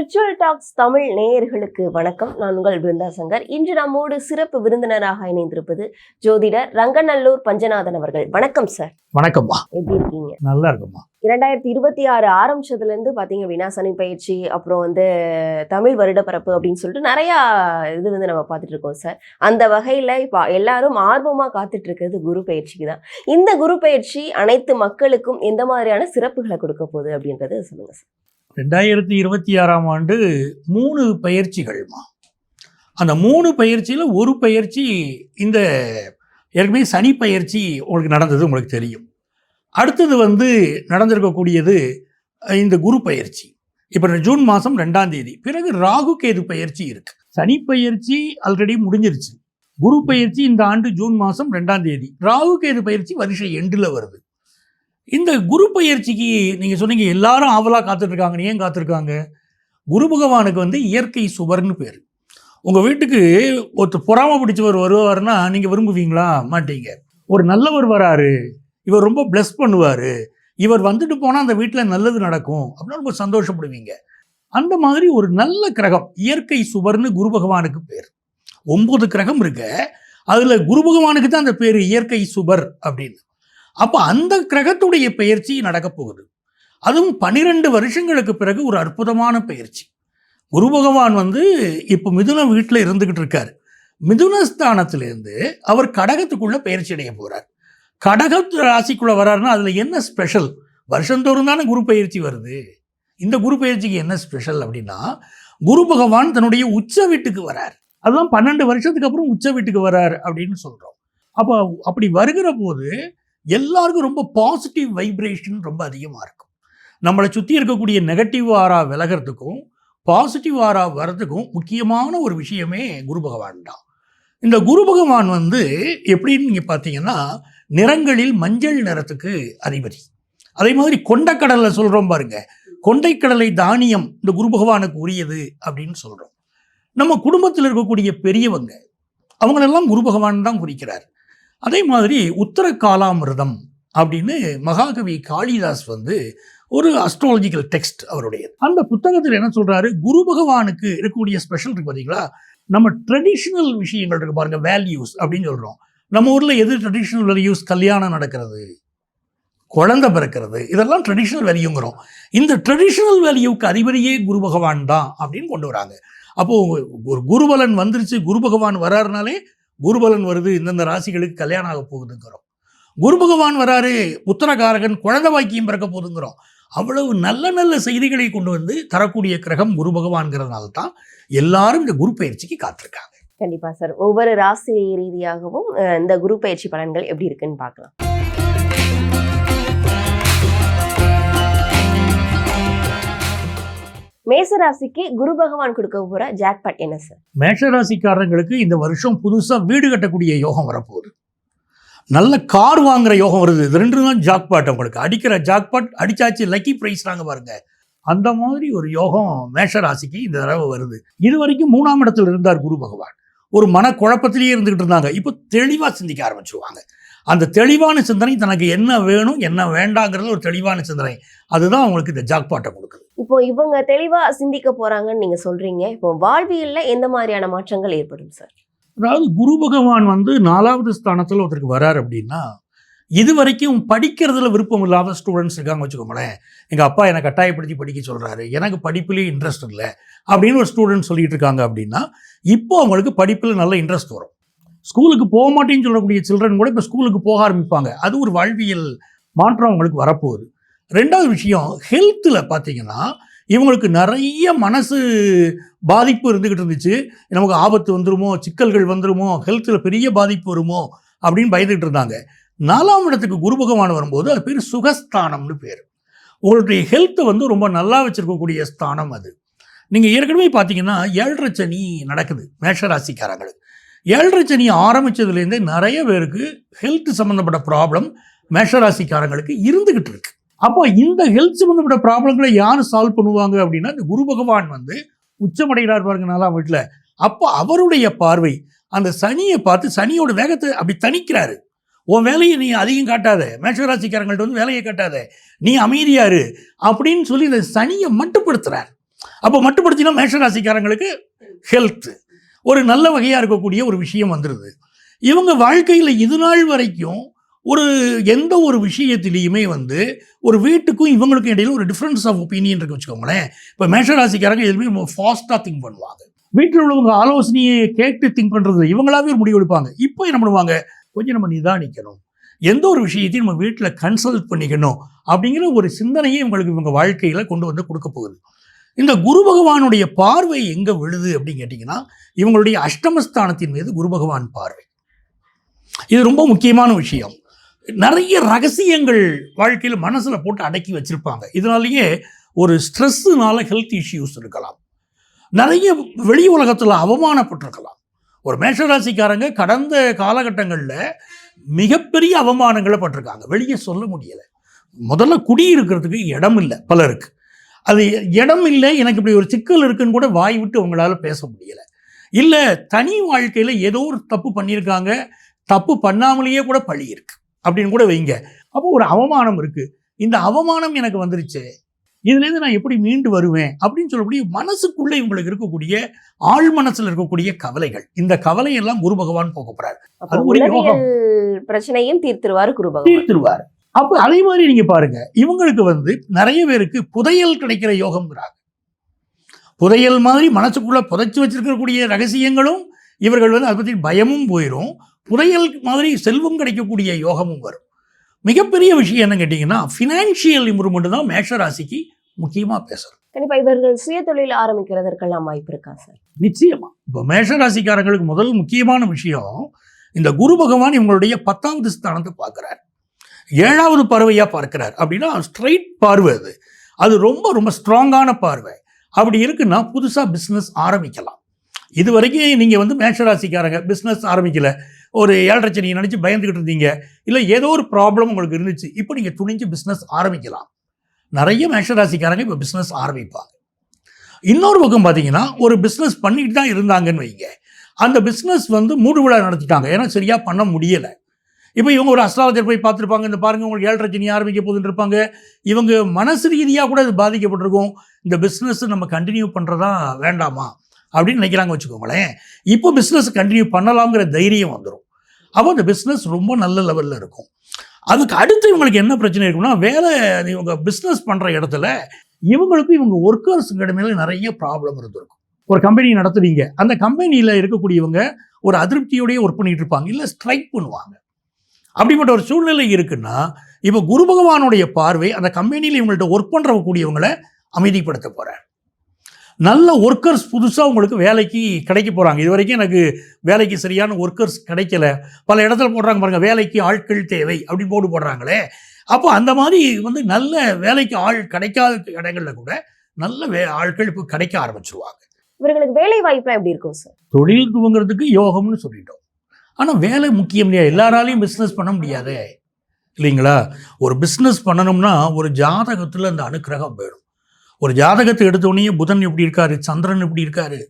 Spiritual tax Tamil நேயர்களுக்கு வணக்கம். நான் உங்கள் பிருந்தா சங்கர். இன்று நம்மோடு சிறப்பு விருந்தினராக இணைந்திருப்பது ஜோதிடர் ரங்கநல்லூர் பஞ்சநாதன் அவர்கள். வணக்கம் சார். வணக்கம்மா. எப்படி இருக்கீங்க? நல்லா இருக்குமா. 2026 ஆரம்பிச்சதுல இருந்து பாத்தீங்க அப்படின்னா சனி பயிற்சி, அப்புறம் தமிழ் வருடப்பிறப்பு அப்படின்னு சொல்லிட்டு நிறைய நம்ம பார்த்துட்டு இருக்கோம் சார். அந்த வகையில இப்ப எல்லாரும் ஆர்வமா காத்துட்டு இருக்கிறது குரு பயிற்சிக்கு தான். இந்த குரு பயிற்சி அனைத்து மக்களுக்கும் எந்த மாதிரியான சிறப்புகளை கொடுக்க போகுது அப்படின்றத சொல்லுங்க சார். 2026ஆம் ஆண்டு 3 பயிற்சிகள்மா. அந்த 3 பயிற்சியில் ஒரு பயிற்சி இந்த ஏற்கனவே சனி பயிற்சி உங்களுக்கு நடந்தது, உங்களுக்கு தெரியும். அடுத்தது நடந்திருக்கக்கூடியது இந்த குரு பயிற்சி. இப்போ ஜூன் மாதம் 2ஆம் தேதி. பிறகு ராகு கேது பயிற்சி இருக்கு. சனி பயிற்சி ஆல்ரெடி முடிஞ்சிருச்சு. குரு பயிற்சி இந்த ஆண்டு ஜூன் மாதம் 2ஆம் தேதி. ராகு கேது பயிற்சி வருஷம் எண்டில் வருது. இந்த குரு பயிற்சிக்கு நீங்கள் சொன்னீங்க எல்லாரும் ஆவலாக காத்துட்ருக்காங்க. ஏன் காத்திருக்காங்க? குரு பகவானுக்கு இயற்கை சுபர்னு பேர். உங்கள் வீட்டுக்கு ஒருத்தர் பொறாம பிடிச்சவர் வருவார்னா நீங்கள் விரும்புவீங்களா? மாட்டீங்க. ஒரு நல்லவர் வராரு, இவர் ரொம்ப பிளஸ் பண்ணுவார், இவர் வந்துட்டு போனால் அந்த வீட்டில் நல்லது நடக்கும் அப்படின்னு ரொம்ப சந்தோஷப்படுவீங்க. அந்த மாதிரி ஒரு நல்ல கிரகம் இயற்கை சுபர்னு குரு பகவானுக்கு பேர். 9 கிரகம் இருக்க, அதில் குரு பகவானுக்கு தான் அந்த பேர் இயற்கை சுபர் அப்படின்னு. அப்போ அந்த கிரகத்துடைய பயிற்சி நடக்க போகுது. அதுவும் 12 வருஷங்களுக்கு பிறகு ஒரு அற்புதமான பயிற்சி. குரு பகவான் இப்போ மிதுன வீட்டில் இருந்துகிட்டு இருக்கார். மிதுனஸ்தானத்திலேருந்து அவர் கடகத்துக்குள்ள பயிற்சி அடைய போகிறார். கடகத்து ராசிக்குள்ள வர்றாருன்னா அதில் என்ன ஸ்பெஷல்? வருஷந்தோறும் தானே குரு பயிற்சி வருது. இந்த குரு பயிற்சிக்கு என்ன ஸ்பெஷல் அப்படின்னா, குரு பகவான் தன்னுடைய உச்ச வீட்டுக்கு வரார். அதுதான் 12 வருஷத்துக்கு அப்புறம் உச்ச வீட்டுக்கு வரார் அப்படின்னு சொல்கிறோம். அப்போ அப்படி வருகிற போது எல்லாருக்கும் ரொம்ப பாசிட்டிவ் வைப்ரேஷன் ரொம்ப அதிகமாக இருக்கும். நம்மளை சுற்றி இருக்கக்கூடிய நெகட்டிவ் ஆரா விலகிறதுக்கும் பாசிட்டிவ் ஆரா வர்றதுக்கும் முக்கியமான ஒரு விஷயமே குரு பகவான் தான். இந்த குரு பகவான் எப்படின்னு நீங்கள் பார்த்தீங்கன்னா, நிறங்களில் மஞ்சள் நிறத்துக்கு அதிபதி. அதே மாதிரி கொண்டைக்கடலை சொல்கிறோம் பாருங்க, கொண்டைக்கடலை தானியம் இந்த குரு பகவானுக்கு உரியது அப்படின்னு சொல்கிறோம். நம்ம குடும்பத்தில் இருக்கக்கூடிய பெரியவங்க அவங்களெல்லாம் குரு பகவான் தான் குறிக்கிறார். அதே மாதிரி உத்தர காலாமிருதம் அப்படின்னு மகாகவி காளிதாஸ் ஒரு அஸ்ட்ராலஜிக்கல் டெக்ஸ்ட் அவருடைய அந்த புத்தகத்தில் என்ன சொல்றாரு, குரு பகவானுக்கு இருக்கக்கூடிய ஸ்பெஷல் இருக்கு பார்த்தீங்களா. நம்ம ட்ரெடிஷ்னல் விஷயங்கள் இருக்கு பாருங்க, வேல்யூஸ் அப்படின்னு சொல்றோம். நம்ம ஊர்ல எது ட்ரெடிஷ்னல் வேல்யூஸ்? கல்யாணம் நடக்கிறது, குழந்தை பிறக்கிறது, இதெல்லாம் ட்ரெடிஷ்னல் வேல்யூங்கிறோம். இந்த ட்ரெடிஷ்னல் வேல்யூக்கு அதிபதியே குரு பகவான் தான் அப்படின்னு கொண்டு வராங்க. அப்போ ஒரு குருபலன் வந்துருச்சு, குரு பகவான் வர்றாருனாலே குருபலன் வருது, இந்தந்த ராசிகளுக்கு கல்யாணம் ஆக போகுதுங்கிறோம். குரு பகவான் வராரு, புத்திரகாரகன், குழந்தை வாக்கியம் பிறக்க போகுதுங்கிறோம். அவ்வளவு நல்ல நல்ல செய்திகளை கொண்டு தரக்கூடிய கிரகம் குரு பகவான்கிறதுனால தான் எல்லாரும் இந்த குரு பயிற்சிக்கு காத்திருக்காங்க. கண்டிப்பா சார். ஒவ்வொரு ராசி ரீதியாகவும் இந்த குரு பயிற்சி பலன்கள் எப்படி இருக்குன்னு பார்க்கலாம். மேசராசிக்கு குரு பகவான் கொடுக்க போற ஜாக்பாட் என்ன சார்? மேஷராசிக்காரங்களுக்கு இந்த வருஷம் புதுசா வீடு கட்டக்கூடிய யோகம் வரப்போகுது. நல்ல கார் வாங்குற யோகம் வருது. இது 2 தான் ஜாக்பாட். உங்களுக்கு அடிக்கிற ஜாக்பாட் அடிச்சாச்சு, லக்கி பிரைஸ் நாங்க பாருங்க. அந்த மாதிரி ஒரு யோகம் மேஷராசிக்கு இந்த தடவை வருது. இது வரைக்கும் 3ஆம் இடத்துல இருந்தார் குரு பகவான். ஒரு மனக்குழப்பத்திலேயே இருந்துகிட்டு இருந்தாங்க. இப்போ தெளிவா சிந்திக்க ஆரம்பிச்சுருவாங்க. அந்த தெளிவான சிந்தனை, தனக்கு என்ன வேணும் என்ன வேண்டாங்கிறது ஒரு தெளிவான சிந்தனை, அதுதான் அவங்களுக்கு இந்த ஜாக்பாட்டை கொடுக்குது. இப்போ இவங்க தெளிவா சிந்திக்க போறாங்கன்னு நீங்க சொல்றீங்க. இப்போ வாழ்வியல்ல எந்த மாதிரியான மாற்றங்கள் ஏற்படும் சார்? அதாவது குரு பகவான் 4வது ஸ்தானத்தில் ஒருத்தருக்கு வராரு அப்படின்னா, இது வரைக்கும் படிக்கிறதுல விருப்பம் இல்லாத ஸ்டூடெண்ட்ஸ் இருக்காங்க வச்சுக்கோங்களேன். எங்கள் அப்பா என்னை கட்டாயப்படுத்தி படிக்க சொல்கிறாரு, எனக்கு படிப்புலேயே இன்ட்ரெஸ்ட் இல்லை அப்படின்னு ஒரு ஸ்டூடெண்ட் சொல்லிட்டு இருக்காங்க அப்படின்னா, இப்போ அவங்களுக்கு படிப்பில் நல்ல இன்ட்ரெஸ்ட் வரும். ஸ்கூலுக்கு போக மாட்டேன்னு சொல்லக்கூடிய சில்ட்ரன் கூட இப்போ ஸ்கூலுக்கு போக ஆரம்பிப்பாங்க. அது ஒரு வாழ்வியல் மாற்றம் அவங்களுக்கு வரப்போகுது. 2வது விஷயம், ஹெல்த்தில் பார்த்தீங்கன்னா இவங்களுக்கு நிறைய மனசு பாதிப்பு இருந்துக்கிட்டு இருந்துச்சு. நமக்கு ஆபத்து வந்துருமோ, சிக்கல்கள் வந்துருமோ, ஹெல்த்தில் பெரிய பாதிப்பு வருமோ அப்படின்னு பயந்துகிட்டு இருந்தாங்க. 4ஆம் இடத்துக்கு குரு பகவான் வரும்போது அது பேர் சுகஸ்தானம்னு பேர். உங்களுடைய ஹெல்த்தை ரொம்ப நல்லா வச்சுருக்கக்கூடிய ஸ்தானம் அது. நீங்கள் ஏற்கனவே பார்த்தீங்கன்னா 7.5 சனி நடக்குது மேஷராசிக்காரங்களுக்கு. 7.5 சனி ஆரம்பித்ததுலேருந்தே நிறைய பேருக்கு ஹெல்த் சம்மந்தப்பட்ட ப்ராப்ளம் மேஷராசிக்காரங்களுக்கு இருந்துக்கிட்டு இருக்கு. அப்போ இந்த ஹெல்த் சம்மந்தப்பட்ட ப்ராப்ளங்களை யார் சால்வ் பண்ணுவாங்க அப்படின்னா, இந்த குரு பகவான் உச்சமடைகிறார் பாருங்க 4ஆம் வீட்டில். அப்போ அவருடைய பார்வை அந்த சனியை பார்த்து சனியோட வேகத்தை அப்படி தணிக்கிறாரு. உன் வேலையை நீ அதிகம் காட்டாத, மேஷராசிக்காரங்கள்ட்ட வேலையை காட்டாத, நீ அமைதியாரு அப்படின்னு சொல்லி இந்த சனியை மட்டுப்படுத்துறார். அப்போ மட்டுப்படுத்தினா மேஷராசிக்காரங்களுக்கு ஹெல்த் ஒரு நல்ல வகையாக இருக்கக்கூடிய ஒரு விஷயம் வந்துடுது. இவங்க வாழ்க்கையில் இது நாள் வரைக்கும் எந்த ஒரு விஷயத்திலையுமே ஒரு வீட்டுக்கும் இவங்களுக்கும் இடையில ஒரு டிஃப்ரென்ஸ் ஆஃப் ஒப்பீனியன் இருக்கு வச்சுக்கோங்களேன். இப்போ மேஷராசிக்காரங்க எதுவுமே ஃபாஸ்ட்டாக திங்க் பண்ணுவாங்க. வீட்டில் உள்ளவங்க ஆலோசனையை கேட்டு திங்க் பண்ணுறது இவங்களாவே ஒரு முடிவு எடுப்பாங்க. இப்போ என்ன பண்ணுவாங்க, கொஞ்சம் நம்ம நிதானிக்கணும், எந்த ஒரு விஷயத்தையும் நம்ம வீட்டில் கன்சல்ட் பண்ணிக்கணும் அப்படிங்கிற ஒரு சிந்தனையை இவங்க வாழ்க்கையில் கொண்டு கொடுக்க போகுது. இந்த குரு பகவானுடைய பார்வை எங்கே விழுது அப்படின்னு கேட்டிங்கன்னா, இவங்களுடைய அஷ்டமஸ்தானத்தின் மீது குரு பகவான் பார்வை. இது ரொம்ப முக்கியமான விஷயம். நிறைய ரகசியங்கள் வாழ்க்கையில் மனசில் போட்டு அடக்கி வச்சிருப்பாங்க. இதனாலேயே ஒரு ஸ்ட்ரெஸ்ஸுனால ஹெல்த் இஷ்யூஸ் இருக்கலாம். நிறைய வெளி உலகத்தில் அவமானப்பட்டிருக்கலாம். ஒரு மேஷராசிக்காரங்க கடந்த காலகட்டங்களில் மிகப்பெரிய அவமானங்களை பட்டிருக்காங்க, வெளியே சொல்ல முடியலை. முதல்ல குடியிருக்கிறதுக்கு இடம் இல்லை பலருக்கு. அது இடம் இல்லை, எனக்கு இப்படி ஒரு சிக்கல் இருக்குன்னு கூட வாய் விட்டு அவங்களால பேச முடியலை. இல்லை தனி வாழ்க்கையில் ஏதோ ஒரு தப்பு பண்ணியிருக்காங்க, தப்பு பண்ணாமலேயே கூட பழி இருக்கு அப்படின்னு கூட வைங்க. அப்போ ஒரு அவமானம் இருக்கு, இந்த அவமானம் எனக்கு வந்துருச்சு, இதுலேருந்து நான் எப்படி மீண்டு வருவேன் அப்படின்னு சொல்லக்கூடிய மனசுக்குள்ளே இவங்களுக்கு இருக்கக்கூடிய ஆழ் மனசில் இருக்கக்கூடிய கவலைகள், இந்த கவலையெல்லாம் குரு பகவான் போக போறாரு. அது ஒரு யோகம், பிரச்சனையும் தீர்த்துருவாரு குரு பகவான், தீர்த்துருவாரு. அப்போ அதே மாதிரி நீங்க பாருங்க, இவங்களுக்கு நிறைய பேருக்கு புதையல் கிடைக்கிற யோகம்ங்கிறாங்க. புதையல் மாதிரி மனசுக்குள்ள புதைச்சி வச்சிருக்கக்கூடிய ரகசியங்களும் இவர்கள் அதை பற்றி பயமும் போயிடும். புதையல் மாதிரி செல்வம் கிடைக்கக்கூடிய யோகமும் வரும். மிகப்பெரிய விஷயம் என்ன கேட்டிங்கன்னா, ஃபினான்ஷியல் இம்ப்ரூவ்மெண்ட் தான் மேஷராசிக்கு முக்கியமாக பேசுறது. கண்டிப்பா இவர்கள் சுய தொழில் ஆரம்பிக்கிறதற்கெல்லாம் வாய்ப்பு இருக்கா சார்? நிச்சயமா. இப்போ மேஷராசிக்காரங்களுக்கு முதல் முக்கியமான விஷயம், இந்த குரு பகவான் இவங்களுடைய 10வது ஸ்தானத்தை பார்க்கிறார், 7வது பார்வையாக பார்க்கிறார். அப்படின்னா ஸ்ட்ரைட் பார்வை, அது ரொம்ப ரொம்ப ஸ்ட்ராங்கான பார்வை. அப்படி இருக்குன்னா புதுசாக பிஸ்னஸ் ஆரம்பிக்கலாம். இது வரைக்கும் நீங்கள் மேஷராசிக்காரங்க பிஸ்னஸ் ஆரம்பிக்கல, ஒரு 7.5 சனியை நினச்சி பயந்துக்கிட்டு இருந்தீங்க, இல்லை ஏதோ ஒரு ப்ராப்ளம் உங்களுக்கு இருந்துச்சு, இப்போ நீங்கள் துணிஞ்சு பிஸ்னஸ் ஆரம்பிக்கலாம். நிறைய மேஷராசிக்காரங்க இப்போ பிஸ்னஸ் ஆரம்பிப்பாங்க. இன்னொரு பக்கம் பார்த்தீங்கன்னா, ஒரு பிஸ்னஸ் பண்ணிட்டு தான் இருந்தாங்கன்னு வைங்க, அந்த பிஸ்னஸ் மூடு விழா நடத்திட்டாங்க, ஏன்னா சரியாக பண்ண முடியலை. இப்போ இவங்க ஒரு அஸ்ட்ராலஜர் போய் பார்த்துருப்பாங்க, இந்த பாருங்கள் உங்களுக்கு 7.5 சனி ஆரம்பிக்க போதுன்னு இருப்பாங்க. இவங்க மனசு ரீதியாக கூட அது பாதிக்கப்பட்டிருக்கும், இந்த பிஸ்னஸ் நம்ம கண்டினியூ பண்ணுறதா வேண்டாமா அப்படின்னு நினைக்கிறாங்க வச்சுக்கோங்களேன். இப்போ பிஸ்னஸ் கண்டினியூ பண்ணலாம்ங்கிற தைரியம் வந்துடும். அப்போ அந்த பிஸ்னஸ் ரொம்ப நல்ல லெவலில் இருக்கும். அதுக்கு அடுத்து இவங்களுக்கு என்ன பிரச்சனை இருக்குன்னா, இவங்க பிஸ்னஸ் பண்ணுற இடத்துல இவங்க ஒர்க்கர்ஸுங்கிட்ட மேலே நிறைய ப்ராப்ளம் இருந்திருக்கும். ஒரு கம்பெனி நடத்துவீங்க, அந்த கம்பெனியில் இருக்கக்கூடியவங்க ஒரு அதிருப்தியோடய ஒர்க் பண்ணிட்டு இருப்பாங்க, இல்லை ஸ்ட்ரைக் பண்ணுவாங்க. அப்படிப்பட்ட ஒரு சூழ்நிலை இருக்குன்னா, இப்போ குரு பகவானுடைய பார்வை அந்த கம்பெனியில் இவங்கள்ட்ட ஒர்க் பண்ணுறக்கூடியவங்களை அமைதிப்படுத்த போகிறார். நல்ல ஒர்க்கர்ஸ் புதுசாக உங்களுக்கு வேலைக்கு கிடைக்க போகிறாங்க. இது வரைக்கும் எனக்கு வேலைக்கு சரியான ஒர்க்கர்ஸ் கிடைக்கல, பல இடத்துல போடுறாங்க பாருங்கள், வேலைக்கு ஆட்கள் தேவை அப்படின்னு போடுறாங்களே. அப்போ அந்த மாதிரி நல்ல வேலைக்கு ஆள் கிடைக்காத இடங்களில் கூட நல்ல ஆட்கள் இப்போ கிடைக்க ஆரம்பிச்சிருவாங்க. இவர்களுக்கு வேலை வாய்ப்பு எப்படி இருக்கும் சார்? தொழில் துவங்கிறதுக்கு யோகம்னு சொல்லிட்டோம், ஆனால் வேலை முக்கியம் இல்லையா? எல்லாராலையும் பிஸ்னஸ் பண்ண முடியாது இல்லைங்களா? ஒரு பிஸ்னஸ் பண்ணணும்னா ஒரு ஜாதகத்தில் அந்த அனுக்கிரகம் வேணும். ஒரு ஜாதகத்தை எடுத்தோடனே புதன் எப்படி இருக்காரு, சந்திரன் எப்படி இருக்காரு,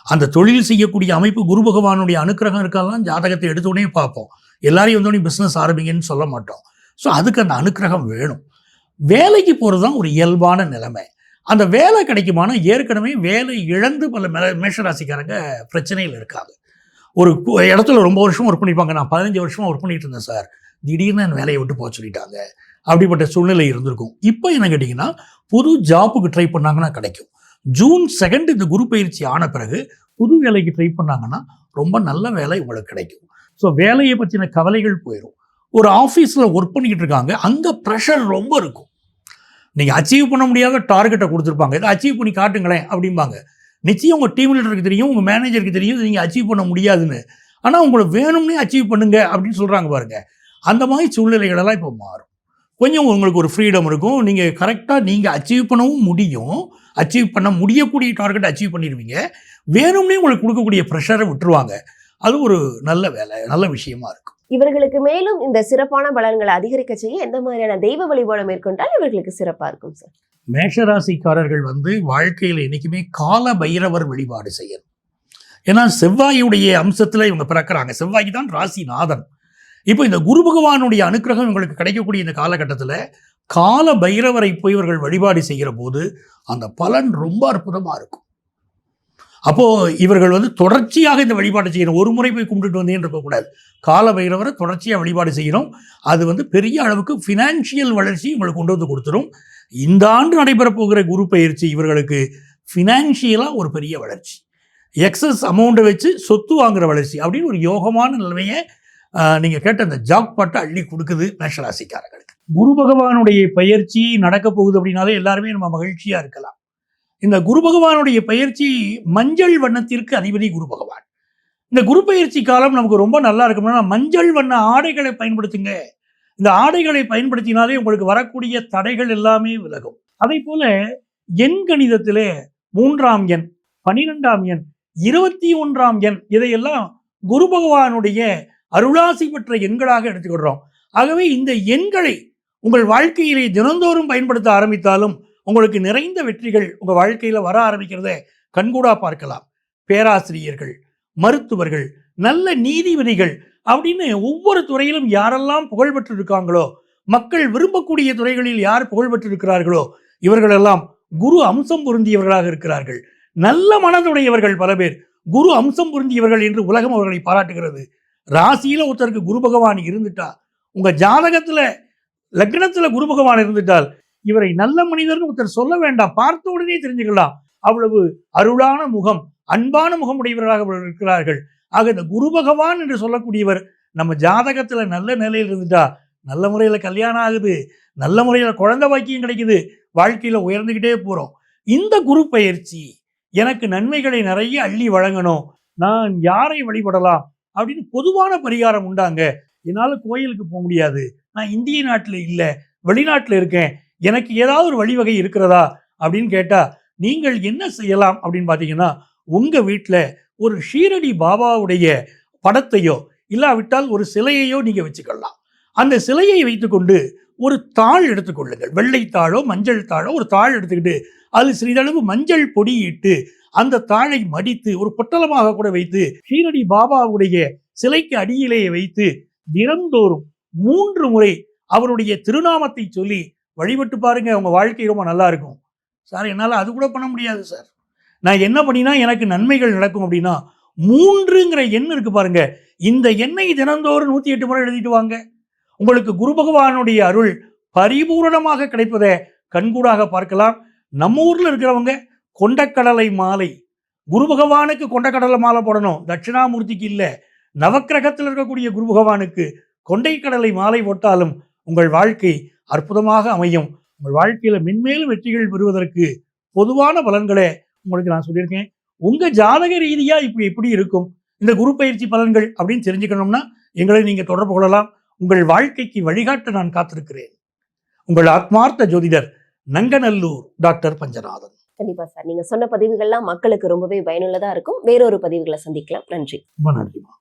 அந்த தொழில் செய்யக்கூடிய அமைப்பு குரு பகவானுடைய அனுக்கிரகம் இருக்காதான் ஜாதகத்தை எடுத்தோடனே பார்ப்போம். எல்லாரையும் வந்தோடனே பிஸ்னஸ் ஆரம்பிங்கன்னு சொல்ல மாட்டோம். ஸோ அதுக்கு அந்த அனுக்கிரகம் வேணும். வேலைக்கு போகிறது தான் ஒரு இயல்பான நிலைமை. அந்த வேலை கிடைக்குமானா, ஏற்கனவே வேலை இழந்து பல மேஷராசிக்காரங்க பிரச்சனையில் இருக்காங்க. ஒரு இடத்துல ரொம்ப வருஷம் ஒர்க் பண்ணியிருப்பாங்க, நான் 15 வருஷமாக ஒர்க் பண்ணிட்டு இருந்தேன் சார், திடீர்னு என் வேலையை விட்டு போக சொல்லிட்டாங்க, அப்படிப்பட்ட சூழ்நிலை இருந்திருக்கும். இப்போ என்ன கேட்டிங்கன்னா, புது ஜாப்புக்கு ட்ரை பண்ணாங்கன்னா கிடைக்கும். ஜூன் 2 இந்த குரு பயிற்சி ஆன பிறகு புது வேலைக்கு ட்ரை பண்ணாங்கன்னா ரொம்ப நல்ல வேலை உங்களுக்கு கிடைக்கும். ஸோ வேலையை பற்றின கவலைகள் போயிடும். ஒரு ஆஃபீஸில் ஒர்க் பண்ணிக்கிட்டு இருக்காங்க, அங்கே ப்ரெஷர் ரொம்ப இருக்கும். நீங்கள் அச்சீவ் பண்ண முடியாத டார்கெட்டை கொடுத்துருப்பாங்க, இதை அச்சீவ் பண்ணி காட்டுங்களேன் அப்படிம்பாங்க. நிச்சயம் உங்கள் டீம் லீடருக்கு தெரியும், உங்கள் மேனேஜருக்கு தெரியும் நீங்கள் அச்சீவ் பண்ண முடியாதுன்னு. ஆனால் உங்களை வேணும்னே அச்சீவ் பண்ணுங்க அப்படின்னு சொல்கிறாங்க பாருங்கள். அந்த மாதிரி சூழ்நிலைகளெல்லாம் இப்போ மாறும். கொஞ்சம் உங்களுக்கு ஒரு ஃப்ரீடம் இருக்கும், நீங்கள் கரெக்டாக நீங்கள் அச்சீவ் பண்ணவும் முடியும், அச்சீவ் பண்ண முடியக்கூடிய டார்கெட்டை அச்சீவ் பண்ணிடுவீங்க. வேணும்னே உங்களுக்கு கொடுக்கக்கூடிய ப்ரெஷரை விட்டுருவாங்க. அது ஒரு நல்ல வேலை, நல்ல விஷயமா இருக்கும். இவர்களுக்கு மேலும் இந்த சிறப்பான பலன்களை அதிகரிக்க செய்ய எந்த மாதிரியான தெய்வ வழிபாடு மேற்கொண்டால் இவர்களுக்கு சிறப்பாக இருக்கும் சார்? மேஷராசிக்காரர்கள் வாழ்க்கையில் என்றைக்குமே கால பைரவர் வழிபாடு செய்யணும். ஏன்னா செவ்வாயுடைய அம்சத்தில் இவங்க பிறக்கிறாங்க, செவ்வாய்க்கு தான் ராசிநாதன். இப்போ இந்த குரு பகவானுடைய அனுக்கிரகம் உங்களுக்கு கிடைக்கக்கூடிய இந்த காலகட்டத்தில் கால பைரவரை போய் இவர்கள் வழிபாடு செய்கிற போது அந்த பலன் ரொம்ப அற்புதமாக இருக்கும். அப்போது இவர்கள் தொடர்ச்சியாக இந்த வழிபாடு செய்யணும். ஒரு முறை போய் கும்பிட்டுட்டு வந்தேன்னு இருக்கக்கூடாது. கால பைரவரை தொடர்ச்சியாக வழிபாடு செய்யணும். அது பெரிய அளவுக்கு ஃபினான்ஷியல் வளர்ச்சி உங்களுக்கு கொண்டு கொடுத்துரும். இந்த ஆண்டு நடைபெறப் போகிற குரு பயிற்சி இவர்களுக்கு ஃபினான்ஷியலாக ஒரு பெரிய வளர்ச்சி, எக்ஸஸ் அமௌண்ட்டை வச்சு சொத்து வாங்குகிற வளர்ச்சி அப்படின்னு ஒரு யோகமான நிலைமையை நீங்கள் கேட்ட அந்த ஜாக்பாட்டை அள்ளி கொடுக்குது மேஷராசிக்காரர்களுக்கு. குரு பகவானுடைய பயிற்சி நடக்க போகுது அப்படின்னாலே எல்லாருமே நம்ம மகிழ்ச்சியாக இருக்கலாம். இந்த குரு பகவானுடைய பயிற்சி மஞ்சள் வண்ணத்திற்கு அதிபதி குரு பகவான். இந்த குரு பயிற்சி காலம் நமக்கு ரொம்ப நல்லா இருக்கணும்னா மஞ்சள் வண்ண ஆடைகளை பயன்படுத்துங்க. இந்த ஆடைகளை பயன்படுத்தினாலே உங்களுக்கு வரக்கூடிய தடைகள் எல்லாமே விலகும். அதே போல எண் கணிதத்திலே 3ஆம் எண், 12ஆம் எண், 21ஆம் எண் இதையெல்லாம் குரு பகவானுடைய அருளாசி பெற்ற எண்களாக எடுத்துக்கிடுறோம். ஆகவே இந்த எண்களை உங்கள் வாழ்க்கையிலே தினந்தோறும் பயன்படுத்த ஆரம்பித்தாலும் உங்களுக்கு நிறைந்த வெற்றிகள் உங்கள் வாழ்க்கையில் வர ஆரம்பிக்கிறத கண்கூடா பார்க்கலாம். பேராசிரியர்கள், மருத்துவர்கள், நல்ல நீதிபதிகள் அப்படின்னு ஒவ்வொரு துறையிலும் யாரெல்லாம் புகழ்பெற்று இருக்காங்களோ, மக்கள் விரும்பக்கூடிய துறைகளில் யார் புகழ்பெற்று இருக்கிறார்களோ இவர்களெல்லாம் குரு அம்சம் பொருந்தியவர்களாக இருக்கிறார்கள். நல்ல மனதுடையவர்கள் பல பேர் குரு அம்சம் பொருந்தியவர்கள் என்று உலகம் அவர்களை பாராட்டுகிறது. ராசியில ஒருத்தருக்கு குரு பகவான் இருந்துட்டா, உங்க ஜாதகத்துல லக்னத்துல குரு பகவான் இருந்துட்டால் இவரை நல்ல மனிதர்னு ஒருத்தர் சொல்ல வேண்டாம், பார்த்த உடனே தெரிஞ்சுக்கலாம். அவ்வளவு அருளான முகம், அன்பான முகம் உடையவர்களாக இருக்கிறார்கள். ஆக இந்த குரு பகவான் என்று சொல்லக்கூடியவர் நம்ம ஜாதகத்துல நல்ல நிலையில் இருந்துட்டா நல்ல முறையில கல்யாணம் ஆகுது, நல்ல முறையில குழந்தை பாக்கியம் கிடைக்குது, வாழ்க்கையில உயர்ந்துகிட்டே போறோம். இந்த குரு பயிற்சி எனக்கு நன்மைகளை நிறைய அள்ளி வழங்கணும், நான் யாரை வழிபடலாம் அப்படின்னு பொதுவான பரிகாரம் உண்டாங்க. என்னால் கோயிலுக்கு போக முடியாது, நான் இந்திய நாட்டில் இல்லை, வெளிநாட்டில் இருக்கேன், எனக்கு ஏதாவது ஒரு வழிவகை இருக்கிறதா அப்படின்னு கேட்டால் நீங்கள் என்ன செய்யலாம் அப்படின்னு பார்த்தீங்கன்னா, உங்கள் வீட்டில் ஒரு ஷீரடி பாபாவுடைய படத்தையோ இல்லாவிட்டால் ஒரு சிலையையோ நீங்கள் வச்சுக்கலாம். அந்த சிலையை வைத்துக்கொண்டு ஒரு தாள் எடுத்துக்கொள்ளுங்கள். வெள்ளைத்தாளோ மஞ்சள் தாளோ ஒரு தாள் எடுத்துக்கிட்டு அது சிறிதளவு மஞ்சள் பொடியிட்டு அந்த தாளை மடித்து ஒரு பொட்டலமாக கூட வைத்து ஷீரடி பாபாவுடைய சிலைக்கு அடியிலேயே வைத்து தினந்தோறும் 3 முறை அவருடைய திருநாமத்தை சொல்லி வழிபட்டு பாருங்க. உங்க வாழ்க்கை ரொம்ப நல்லா இருக்கும். சார் என்னால் அது கூட பண்ண முடியாது சார், நான் என்ன பண்ணினா எனக்கு நன்மைகள் நடக்கும் அப்படின்னா 3ங்கிற எண் இருக்கு பாருங்க, இந்த எண்ணை தினந்தோறும் 108 முறை எழுதிட்டு வாங்க. உங்களுக்கு குரு பகவானுடைய அருள் பரிபூரணமாக கிடைப்பதை கண்கூடாக பார்க்கலாம். நம்ம ஊர்ல இருக்கிறவங்க கொண்டக்கடலை மாலை, குரு பகவானுக்கு கொண்டக்கடலை மாலை போடணும், தட்சிணாமூர்த்திக்கு இல்லை. நவக்கிரகத்தில் இருக்கக்கூடிய குரு பகவானுக்கு கொண்டைக்கடலை மாலை போட்டாலும் உங்கள் வாழ்க்கை அற்புதமாக அமையும். உங்கள் வாழ்க்கையில மென்மேலும் வெற்றிகள் பெறுவதற்கு பொதுவான பலன்களை உங்களுக்கு நான் சொல்லியிருக்கேன். உங்க ஜாதக ரீதியா இப்படி எப்படி இருக்கும் இந்த குரு பயிற்சி பலன்கள் அப்படின்னு தெரிஞ்சுக்கணும்னா எங்களை நீங்க தொடர்பு கொள்ளலாம். உங்கள் வாழ்க்கைக்கு வழிகாட்ட நான் காத்திருக்கிறேன். உங்கள் ஆத்மார்த்த ஜோதிடர் நங்கநல்லூர் டாக்டர் பஞ்சநாதன். கண்டிப்பா சார், நீங்க சொன்ன பதிவுகள்லாம் மக்களுக்கு ரொம்பவே பயனுள்ளதா இருக்கும். வேறொரு பதிவுகளை சந்திக்கலாம். நன்றி. ரொம்ப நன்றிமா.